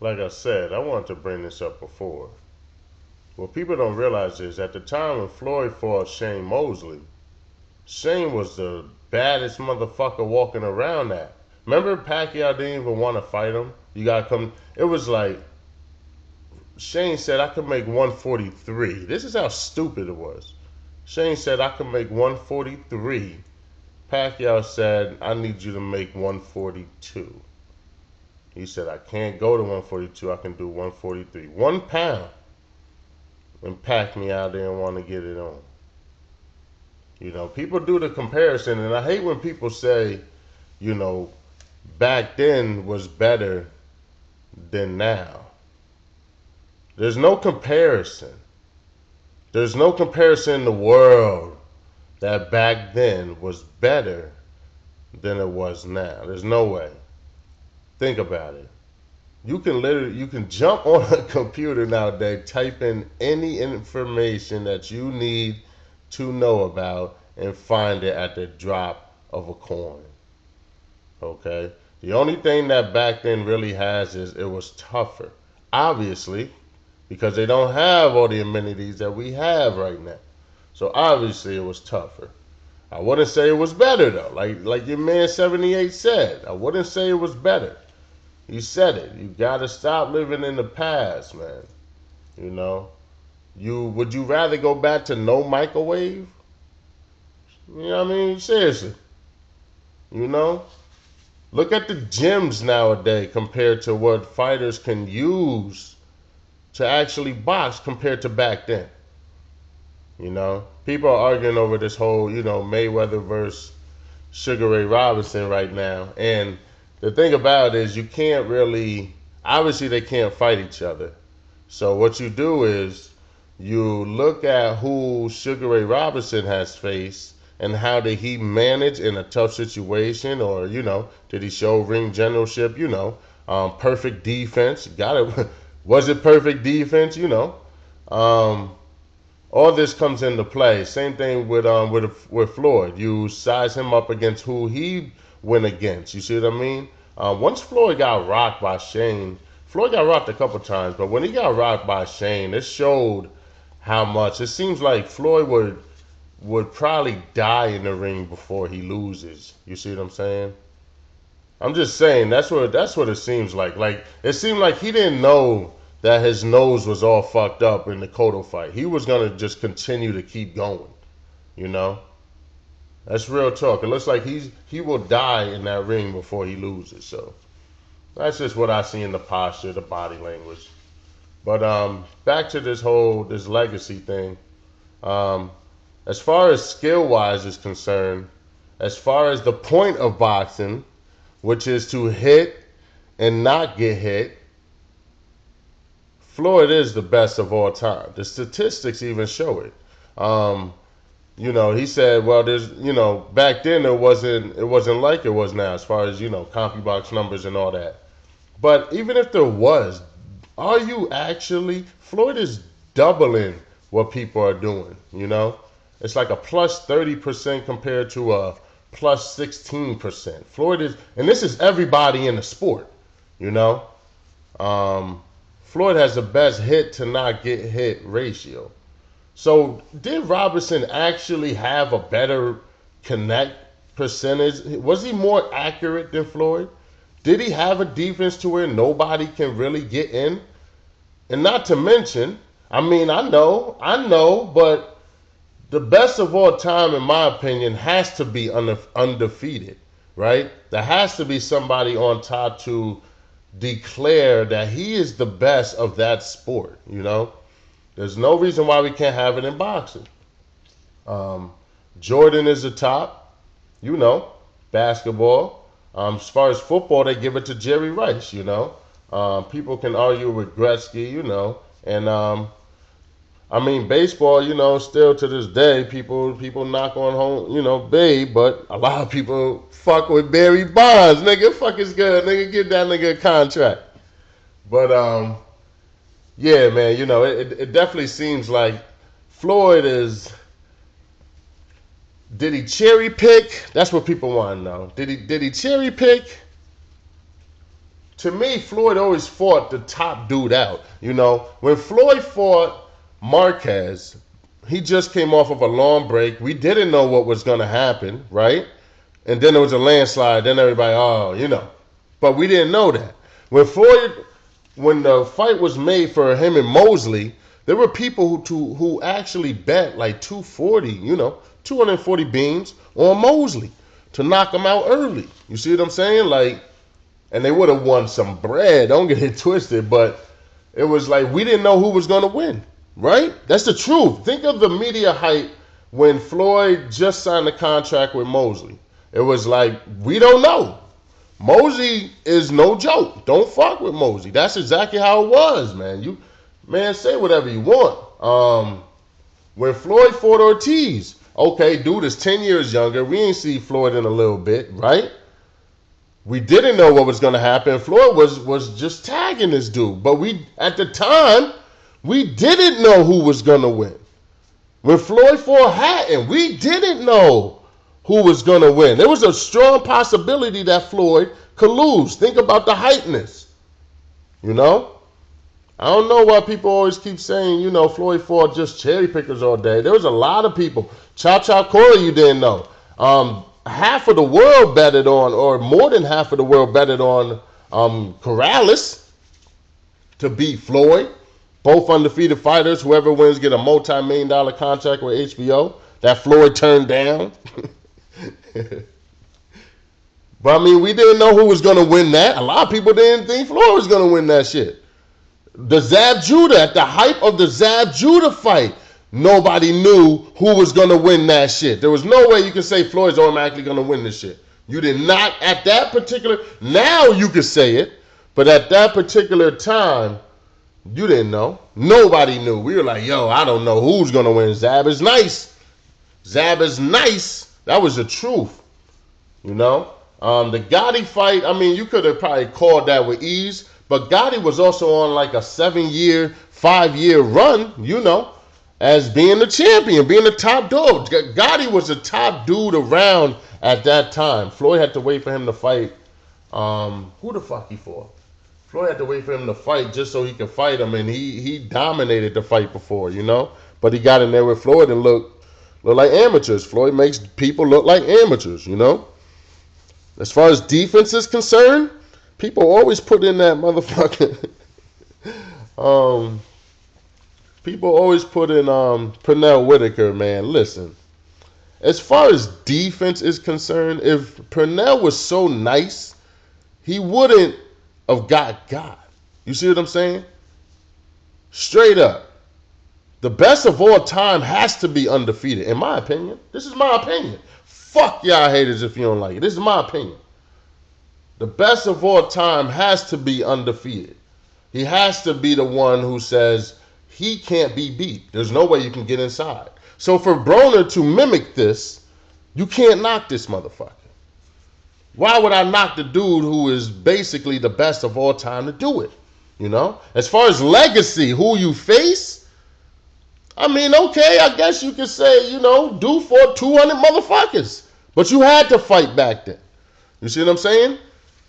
like I said, I wanted to bring this up before. What people don't realize is at the time when Floyd fought Shane Mosley, Shane was the baddest motherfucker walking around that. Remember Pacquiao didn't even want to fight him? You gotta come. It was like Shane said I could make 143. This is how stupid it was. Shane said I could make 143. Pacquiao said I need you to make 142. He said I can't go to 142. I can do 143. 1 pound. And Pac me out there and want to get it on. You know, people do the comparison, and I hate when people say, you know, back then was better than now. There's no comparison. There's no comparison in the world that back then was better than it was now. There's no way. Think about it. You can jump on a computer nowadays, type in any information that you need to know about, and find it at the drop of a coin. Okay? The only thing that back then really has is it was tougher. Obviously, because they don't have all the amenities that we have right now. So obviously it was tougher. I wouldn't say it was better though. Like your man 78 said, I wouldn't say it was better. He said it. You gotta stop living in the past, man. You know. Would you rather go back to no microwave? You know what I mean? Seriously. You know? Look at the gyms nowadays compared to what fighters can use to actually box compared to back then. You know? People are arguing over this whole, you know, Mayweather versus Sugar Ray Robinson right now. And the thing about it is you can't really, obviously they can't fight each other. So what you do is you look at who Sugar Ray Robinson has faced and how did he manage in a tough situation, or, you know, did he show ring generalship, you know, perfect defense, got it. Was it perfect defense, you know? All this comes into play. Same thing with Floyd. You size him up against who he went against. You see what I mean? Once Floyd got rocked by Shane, Floyd got rocked a couple times, but when he got rocked by Shane, it showed how much. It seems like Floyd would probably die in the ring before he loses. You see what I'm saying? I'm just saying that's what it seems like. Like it seemed like he didn't know that his nose was all fucked up in the Cotto fight. He was gonna just continue to keep going. You know, that's real talk. It looks like he will die in that ring before he loses. So that's just what I see in the posture, the body language. But back to this legacy thing. Um, as far as skill wise is concerned, as far as the point of boxing, which is to hit and not get hit, Floyd is the best of all time. The statistics even show it. Um, you know, he said, well, there's, you know, back then it wasn't like it was now as far as, you know, CompuBox numbers and all that. But even if there was, are you actually? Floyd is doubling what people are doing. You know, it's like a plus 30% compared to a plus 16%. Floyd is, and this is everybody in the sport. You know, um, Floyd has the best hit to not get hit ratio. So did Robinson actually have a better connect percentage? Was he more accurate than Floyd? Did he have a defense to where nobody can really get in? And not to mention, I mean, I know, but the best of all time, in my opinion, has to be undefeated, right? There has to be somebody on top to declare that he is the best of that sport, you know? There's no reason why we can't have it in boxing. Um, Jordan is the top, you know, basketball. As far as football, they give it to Jerry Rice, you know. People can argue with Gretzky, you know, and I mean baseball, you know, still to this day, people knock on home, you know, Babe, but a lot of people fuck with Barry Bonds, nigga. Fuck is good, nigga. Give that nigga a contract. But yeah, man, you know, it definitely seems like Floyd is. Did he cherry pick? That's what people want to know. Did he cherry pick to me, Floyd always fought the top dude out. You know, when Floyd fought Marquez, he just came off of a long break. We didn't know what was going to happen, right? And then there was a landslide. Then everybody, oh, you know. But we didn't know that. When the fight was made for him and Mosley, there were people who actually bet like 240, you know, 240 beans on Mosley to knock him out early. You see what I'm saying? Like, and they would have won some bread. Don't get it twisted, but it was like we didn't know who was going to win, right? That's the truth. Think of the media hype when Floyd just signed a contract with Mosley. It was like, we don't know. Mosley is no joke. Don't fuck with Mosley. That's exactly how it was, man. Man, say whatever you want. When Floyd fought Ortiz, okay, dude is 10 years younger. We ain't see Floyd in a little bit, right? We didn't know what was going to happen. Floyd was just tagging this dude. But at the time, we didn't know who was going to win. When Floyd fought Hatton, we didn't know who was going to win. There was a strong possibility that Floyd could lose. Think about the hypeness. You know? I don't know why people always keep saying, you know, Floyd fought just cherry pickers all day. There was a lot of people. Cha Corey, you didn't know. Half of the world betted on, or more than half of the world betted on Corrales to beat Floyd. Both undefeated fighters. Whoever wins get a multi-million-dollar contract with HBO that Floyd turned down. But I mean, we didn't know who was going to win that. A lot of people didn't think Floyd was going to win that shit. The Zab Judah, at the hype of the Zab Judah fight, nobody knew who was going to win that shit. There was no way you could say Floyd's automatically going to win this shit. You did not at that particular... Now you could say it, but at that particular time, you didn't know. Nobody knew. We were like, yo, I don't know who's going to win. Zab is nice. Zab is nice. That was the truth, you know. The Gotti fight, I mean, you could have probably called that with ease, but Gotti was also on like a 7-year, 5-year run, you know, as being the champion, being the top dog. Gotti was the top dude around at that time. Floyd had to wait for him to fight. Who the fuck he fought? Floyd had to wait for him to fight just so he could fight him, and he dominated the fight before, you know. But he got in there with Floyd and look like amateurs. Floyd makes people look like amateurs, you know. As far as defense is concerned, people always put in that motherfucker. People always put in Pernell Whitaker, man. Listen, as far as defense is concerned, if Pernell was so nice, he wouldn't have got. You see what I'm saying? Straight up. The best of all time has to be undefeated, in my opinion. This is my opinion. Fuck y'all haters if you don't like it. This is my opinion. The best of all time has to be undefeated. He has to be the one who says he can't be beat. There's no way you can get inside. So for Broner to mimic this, you can't knock this motherfucker. Why would I knock the dude who is basically the best of all time to do it? You know? As far as legacy, who you face, I mean, okay, I guess you could say, you know, do for 200 motherfuckers. But you had to fight back then. You see what I'm saying?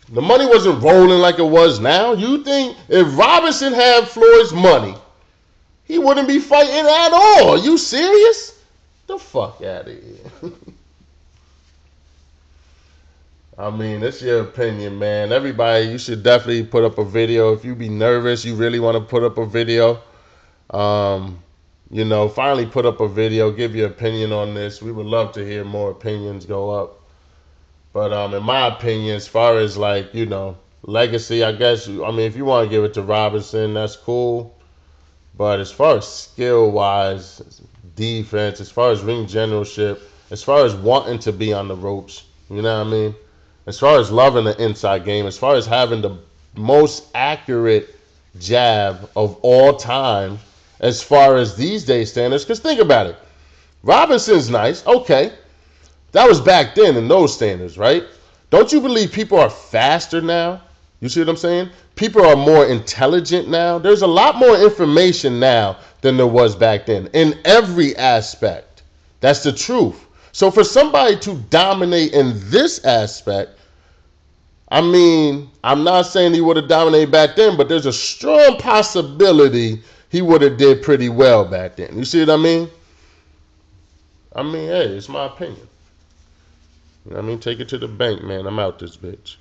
The money wasn't rolling like it was now. You think if Robinson had Floyd's money, he wouldn't be fighting at all. Are you serious? The fuck out of here. I mean, it's your opinion, man. Everybody, you should definitely put up a video. If you be nervous, you really want to put up a video. You know, finally put up a video, give your opinion on this. We would love to hear more opinions go up. But in my opinion, as far as like, you know, legacy, I guess, I mean, if you want to give it to Robinson, that's cool. But as far as skill-wise, defense, as far as ring generalship, as far as wanting to be on the ropes, you know what I mean? As far as loving the inside game, as far as having the most accurate jab of all time, as far as these days standards, because think about it. Robinson's nice, okay. That was back then in those standards, right? Don't you believe people are faster now? You see what I'm saying? People are more intelligent now. There's a lot more information now than there was back then in every aspect. That's the truth. So for somebody to dominate in this aspect, I mean, I'm not saying he would have dominated back then, but there's a strong possibility he would have did pretty well back then. You see what I mean? I mean, hey, it's my opinion. You know what I mean? Take it to the bank, man. I'm out this bitch.